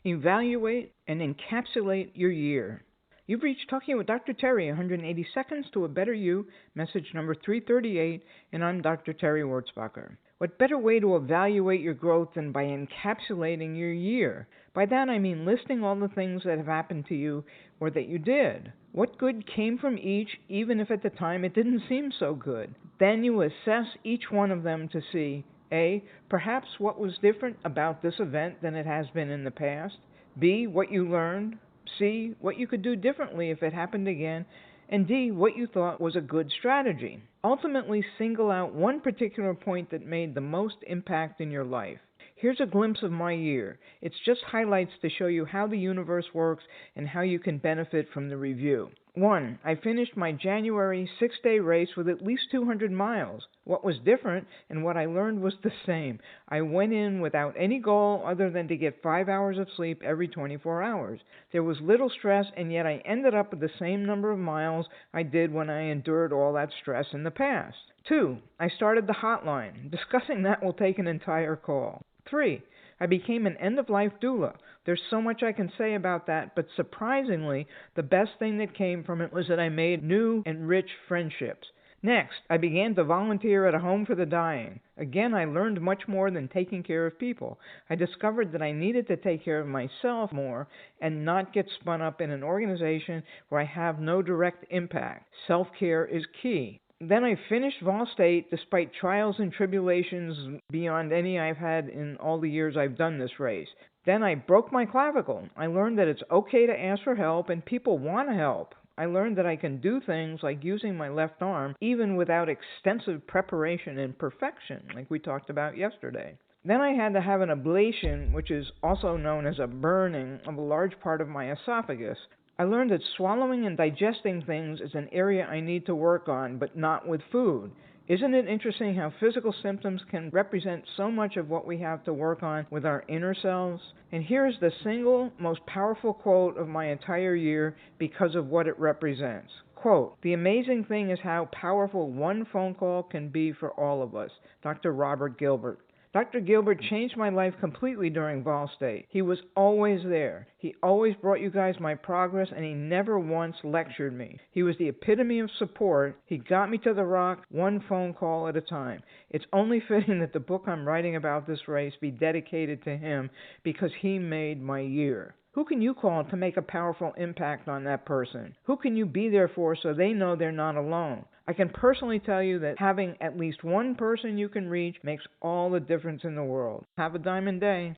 Evaluate and encapsulate your year. You've reached Talking with Dr. Terry, 180 Seconds to a Better You, message number 338, and I'm Dr. Terry Wurzbacher. What better way to evaluate your growth than by encapsulating your year? By that I mean listing all the things that have happened to you or that you did. What good came from each, even if at the time it didn't seem so good? Then you assess each one of them to see A, perhaps what was different about this event than it has been in the past. B, what you learned. C, what you could do differently if it happened again. And D, what you thought was a good strategy. Ultimately, single out one particular point that made the most impact in your life. Here's a glimpse of my year. It's just highlights to show you how the universe works and how you can benefit from the review. 1. I finished my January 6-day race with at least 200 miles. What was different and what I learned was the same. I went in without any goal other than to get 5 hours of sleep every 24 hours. There was little stress, and yet I ended up with the same number of miles I did when I endured all that stress in the past. 2. I started the hotline. Discussing that will take an entire call. 3. I became an end-of-life doula. There's so much I can say about that, but surprisingly, the best thing that came from it was that I made new and rich friendships. Next, I began to volunteer at a home for the dying. Again, I learned much more than taking care of people. I discovered that I needed to take care of myself more and not get spun up in an organization where I have no direct impact. Self-care is key. Then I finished Vol State despite trials and tribulations beyond any I've had in all the years I've done this race. Then I broke my clavicle. I learned that it's okay to ask for help and people want to help. I learned that I can do things like using my left arm even without extensive preparation and perfection, like we talked about yesterday. Then I had to have an ablation, which is also known as a burning of a large part of my esophagus. I learned that swallowing and digesting things is an area I need to work on, but not with food. Isn't it interesting how physical symptoms can represent so much of what we have to work on with our inner selves? And here's the single most powerful quote of my entire year because of what it represents. Quote, "The amazing thing is how powerful one phone call can be for all of us." Dr. Robert Gilbert. Dr. Gilbert changed my life completely during Vol State. He was always there. He always brought you guys my progress, and he never once lectured me. He was the epitome of support. He got me to the rock, one phone call at a time. It's only fitting that the book I'm writing about this race be dedicated to him because he made my year. Who can you call to make a powerful impact on that person? Who can you be there for so they know they're not alone? I can personally tell you that having at least one person you can reach makes all the difference in the world. Have a diamond day.